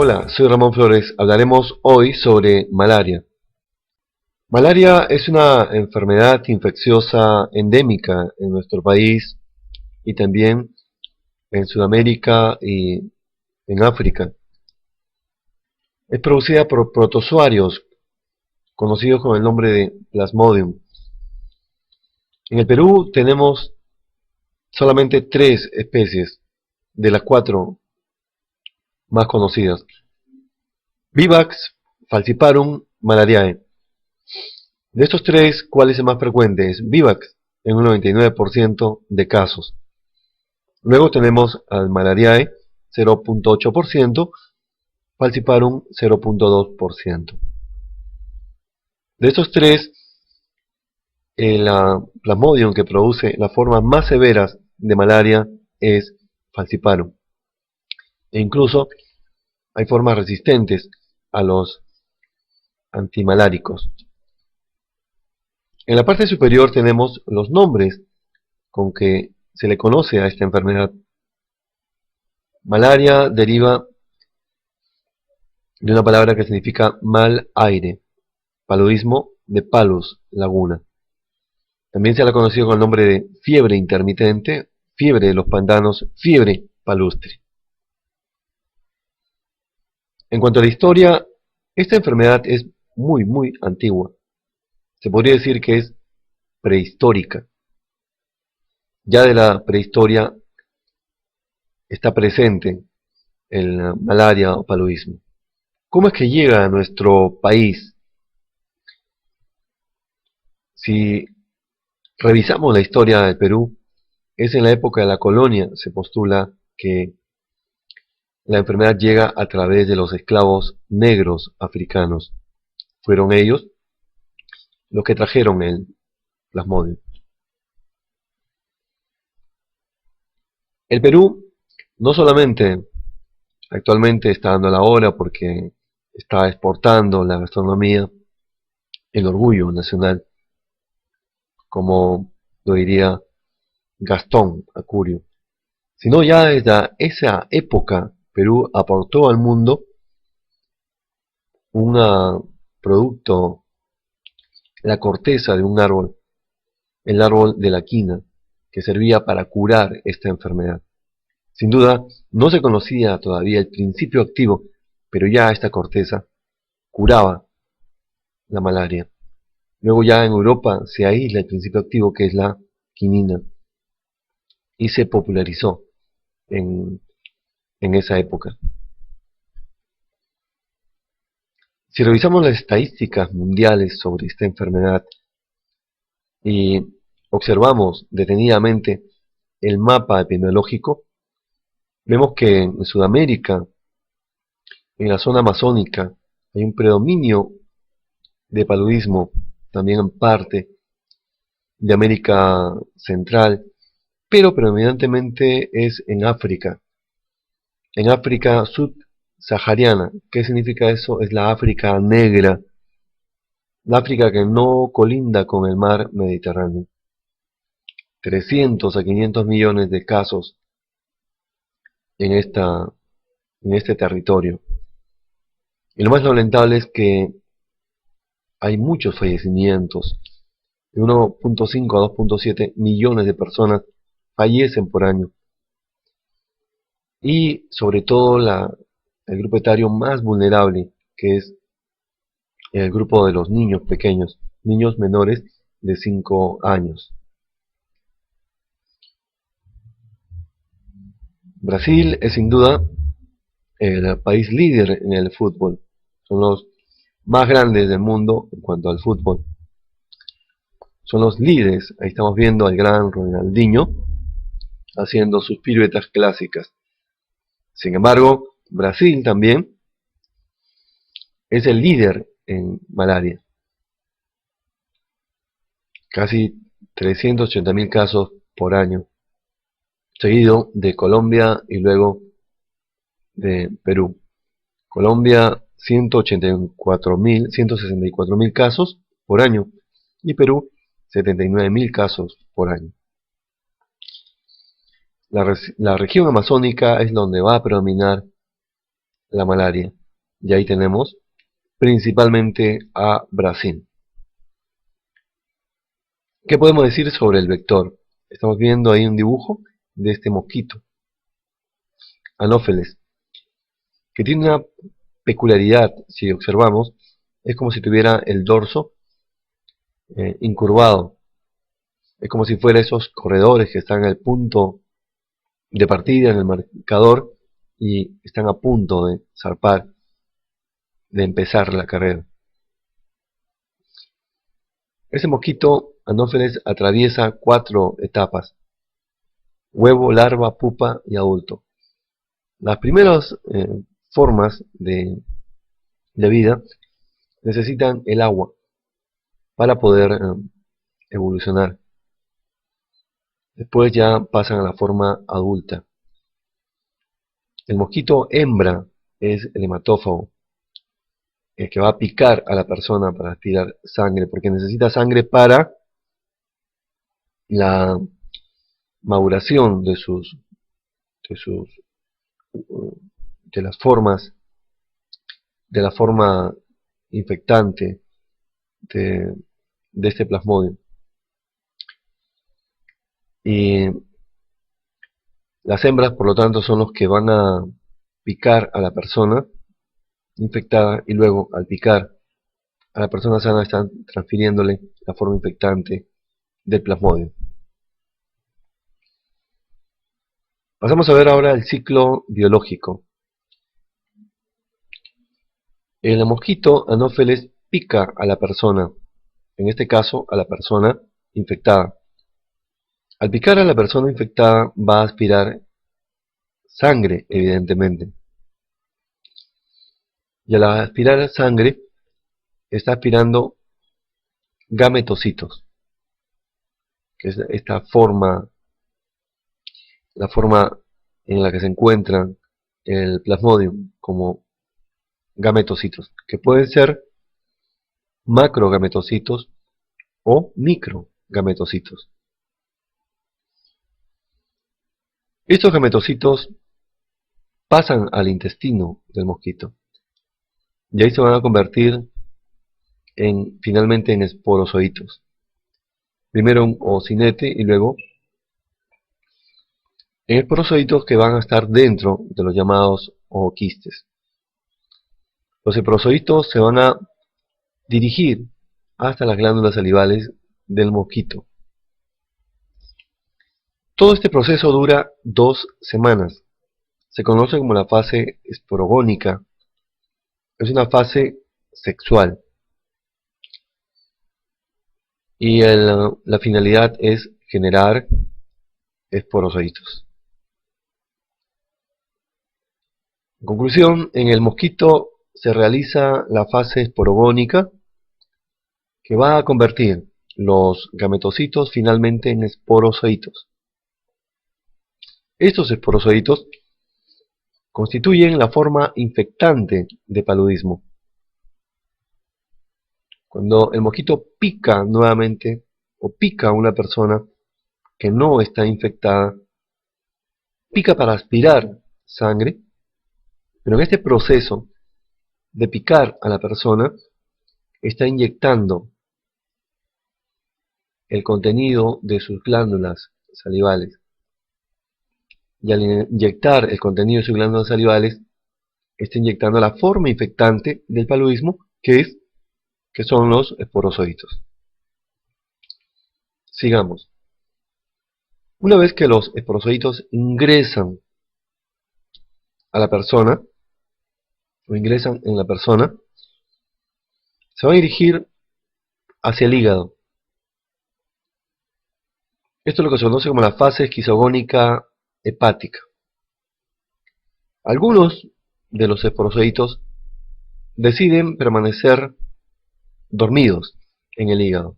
Hola, soy Ramón Flores. Hablaremos hoy sobre malaria. Malaria es una enfermedad infecciosa endémica en nuestro país y también en Sudamérica y en África. Es producida por protozoarios conocidos con el nombre de Plasmodium. En el Perú tenemos solamente 3 especies de las 4 más conocidas: Vivax, Falciparum, Malariae. De estos 3, ¿cuál es el más frecuente? Es Vivax, en un 99% de casos. Luego tenemos al Malariae, 0.8%, Falciparum, 0.2%. De estos 3, la Plasmodium que produce las formas más severas de malaria es Falciparum. E incluso hay formas resistentes a los antimaláricos. En la parte superior tenemos los nombres con que se le conoce a esta enfermedad. Malaria deriva de una palabra que significa mal aire, paludismo de palus, laguna. También se la ha conocido con el nombre de fiebre intermitente, fiebre de los pantanos, fiebre palustre. En cuanto a la historia, esta enfermedad es muy antigua. Se podría decir que es prehistórica. Ya de la prehistoria está presente el malaria o paludismo. ¿Cómo es que llega a nuestro país? Si revisamos la historia del Perú, es en la época de la colonia, se postula que la enfermedad llega a través de los esclavos negros africanos. Fueron ellos los que trajeron el plasmodium. El Perú no solamente actualmente está dando la hora porque está exportando la gastronomía, el orgullo nacional, como lo diría Gastón Acurio, sino ya desde esa época Perú aportó al mundo un producto, la corteza de un árbol, el árbol de la quina, que servía para curar esta enfermedad. Sin duda, no se conocía todavía el principio activo, pero ya esta corteza curaba la malaria. Luego ya en Europa se aísla el principio activo, que es la quinina, y se popularizó en esa época. Si revisamos las estadísticas mundiales sobre esta enfermedad y observamos detenidamente el mapa epidemiológico, vemos que en Sudamérica, en la zona amazónica, hay un predominio de paludismo, también en parte de América Central, pero predominantemente es en África subsahariana. ¿Qué significa eso? Es la África negra, la África que no colinda con el mar Mediterráneo. 300 a 500 millones de casos en, en este territorio. Y lo más lamentable es que hay muchos fallecimientos. De 1.5 a 2.7 millones de personas fallecen por año. Y sobre todo el grupo etario más vulnerable, que es el grupo de los niños pequeños, niños menores de 5 años. Brasil es sin duda el país líder en el fútbol. Son los más grandes del mundo en cuanto al fútbol. Son los líderes. Ahí estamos viendo al gran Ronaldinho haciendo sus piruetas clásicas. Sin embargo, Brasil también es el líder en malaria. Casi 380.000 casos por año, seguido de Colombia y luego de Perú. Colombia 164.000 casos por año y Perú 79.000 casos por año. La región amazónica es donde va a predominar la malaria. Y ahí tenemos principalmente a Brasil. ¿Qué podemos decir sobre el vector? Estamos viendo ahí un dibujo de este mosquito, Anófeles, que tiene una peculiaridad. Si observamos, es como si tuviera el dorso incurvado. Es como si fuera esos corredores que están al punto de partida en el marcador y están a punto de zarpar, de empezar la carrera. Ese mosquito Anófeles atraviesa 4 etapas: huevo, larva, pupa y adulto. Las primeras formas de vida necesitan el agua para poder evolucionar. Después ya pasan a la forma adulta. El mosquito hembra es el hematófago, el que va a picar a la persona para aspirar sangre, porque necesita sangre para la maduración de sus de las formas, de la forma infectante de, de este plasmodium. Y las hembras, por lo tanto, son los que van a picar a la persona infectada, y luego al picar a la persona sana están transfiriéndole la forma infectante del plasmodium. Pasamos a ver ahora el ciclo biológico. El mosquito Anófeles pica a la persona, en este caso a la persona infectada. Al picar a la persona infectada va a aspirar sangre, evidentemente. Y al aspirar sangre está aspirando gametocitos, que es esta forma, la forma en la que se encuentran el plasmodium como gametocitos, que pueden ser macrogametocitos o microgametocitos. Estos gametocitos pasan al intestino del mosquito y ahí se van a convertir finalmente en esporozoitos. Primero un ocinete y luego en esporozoitos que van a estar dentro de los llamados ooquistes. Los esporozoitos se van a dirigir hasta las glándulas salivales del mosquito. Todo este proceso dura 2 semanas. Se conoce como la fase esporogónica. Es una fase sexual. Y la finalidad es generar esporozoitos. En conclusión, en el mosquito se realiza la fase esporogónica, que va a convertir los gametocitos finalmente en esporozoitos. Estos esporozoitos constituyen la forma infectante de paludismo. Cuando el mosquito pica nuevamente o pica a una persona que no está infectada, pica para aspirar sangre, pero en este proceso de picar a la persona está inyectando el contenido de sus glándulas salivales. Y al inyectar el contenido de sus glándulas salivales, está inyectando la forma infectante del paludismo, que son los esporozoitos. Sigamos. Una vez que los esporozoitos ingresan a la persona, o ingresan en la persona, se van a dirigir hacia el hígado. Esto es lo que se conoce como la fase esquizogónica hepática. Algunos de los esporozoitos deciden permanecer dormidos en el hígado.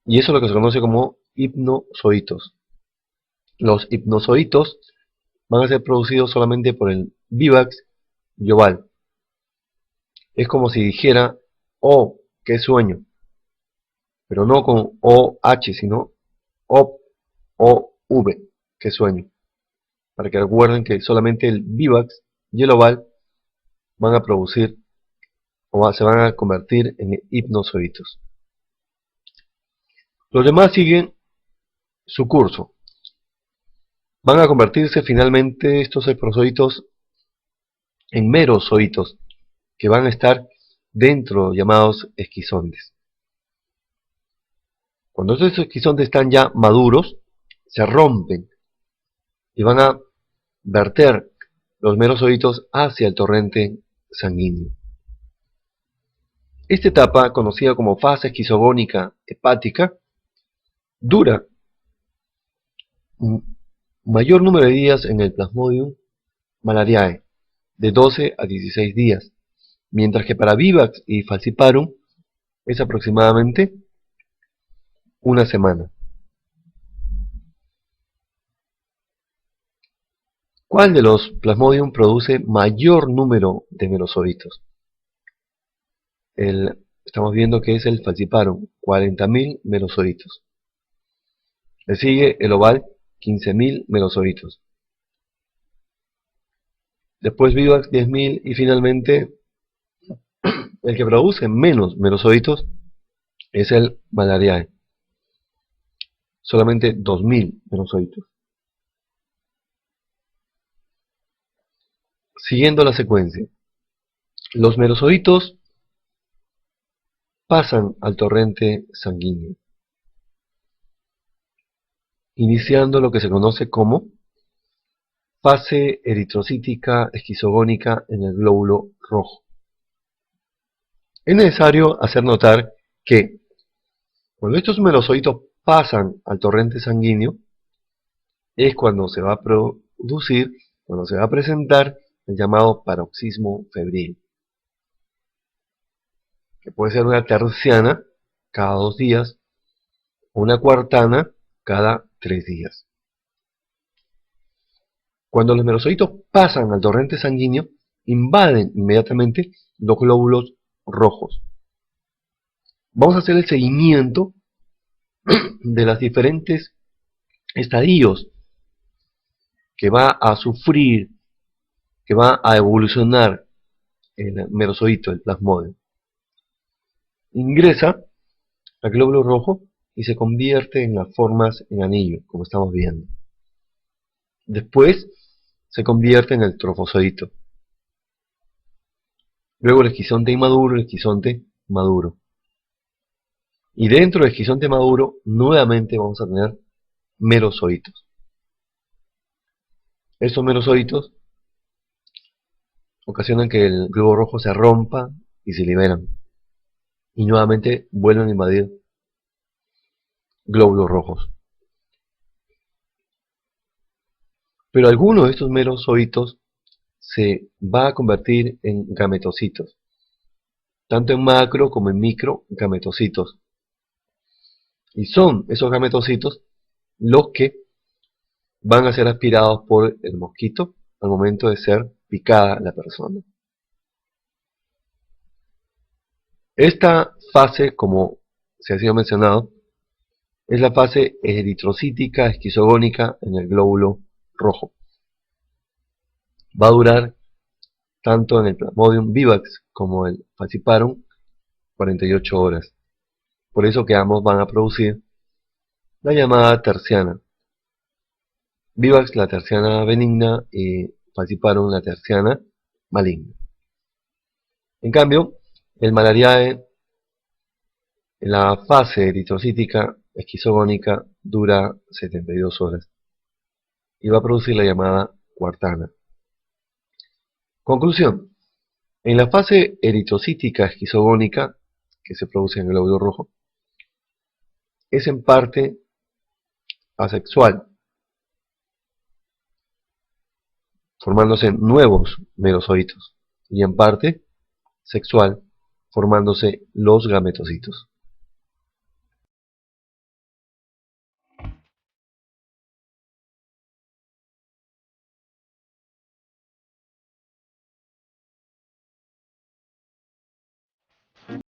Y eso es lo que se conoce como hipnozoitos. Los hipnozoitos van a ser producidos solamente por el Vivax global. Es como si dijera, oh, qué sueño. Pero no con OH, sino OV, qué sueño. para que recuerden que solamente el Vivax y el Oval van a producir o se van a convertir en hipnozoitos. Los demás siguen su curso. Van a convertirse finalmente estos esprozoitos en merozoitos, que van a estar dentro llamados esquizontes. Cuando estos esquizontes están ya maduros, se rompen y van a verter los merozoitos hacia el torrente sanguíneo. Esta etapa, conocida como fase esquizogónica hepática, dura un mayor número de días en el Plasmodium malariae, de 12 a 16 días, mientras que para Vivax y Falciparum es aproximadamente una semana. ¿Cuál de los Plasmodium produce mayor número de merozoitos? Estamos viendo que es el Falciparum, 40.000 merozoitos. Le sigue el Oval, 15.000 merozoitos. Después Vivax, 10.000 y finalmente el que produce menos merozoitos es el Malariae, solamente 2.000 merozoitos. Siguiendo la secuencia, los merozoitos pasan al torrente sanguíneo, iniciando lo que se conoce como fase eritrocítica esquizogónica en el glóbulo rojo. Es necesario hacer notar que cuando estos merozoitos pasan al torrente sanguíneo, es cuando se va a producir, cuando se va a presentar el llamado paroxismo febril, que puede ser una terciana cada 2 días o una cuartana cada 3 días. Cuando los merozoitos pasan al torrente sanguíneo, invaden inmediatamente los glóbulos rojos. Vamos a hacer el seguimiento de los diferentes estadios que va a sufrir, que va a evolucionar el merozoito, el plasmodium. Ingresa al glóbulo rojo y se convierte en las formas en anillo, como estamos viendo. Después se convierte en el trofozoito. Luego el esquizonte inmaduro, el esquizonte maduro. Y dentro del esquizonte maduro, nuevamente vamos a tener merozoitos. Estos merozoitos ocasionan que el globo rojo se rompa y se liberan. Y nuevamente vuelven a invadir glóbulos rojos. Pero alguno de estos merozoitos se va a convertir en gametocitos, tanto en macro como en micro gametocitos. Y son esos gametocitos los que van a ser aspirados por el mosquito al momento de ser picada la persona. Esta fase, como se ha sido mencionado, es la fase eritrocítica esquizogónica en el glóbulo rojo. Va a durar tanto en el Plasmodium vivax como el Falciparum 48 horas. Por eso que ambos van a producir la llamada terciana. Vivax la terciana benigna y Falciparum la terciana maligna. En cambio, el Malariae, la fase eritrocítica esquizogónica dura 72 horas y va a producir la llamada cuartana. Conclusión. En la fase eritrocítica esquizogónica, que se produce en el glóbulo rojo, es en parte asexual, formándose nuevos merozoitos, y en parte sexual, formándose los gametocitos.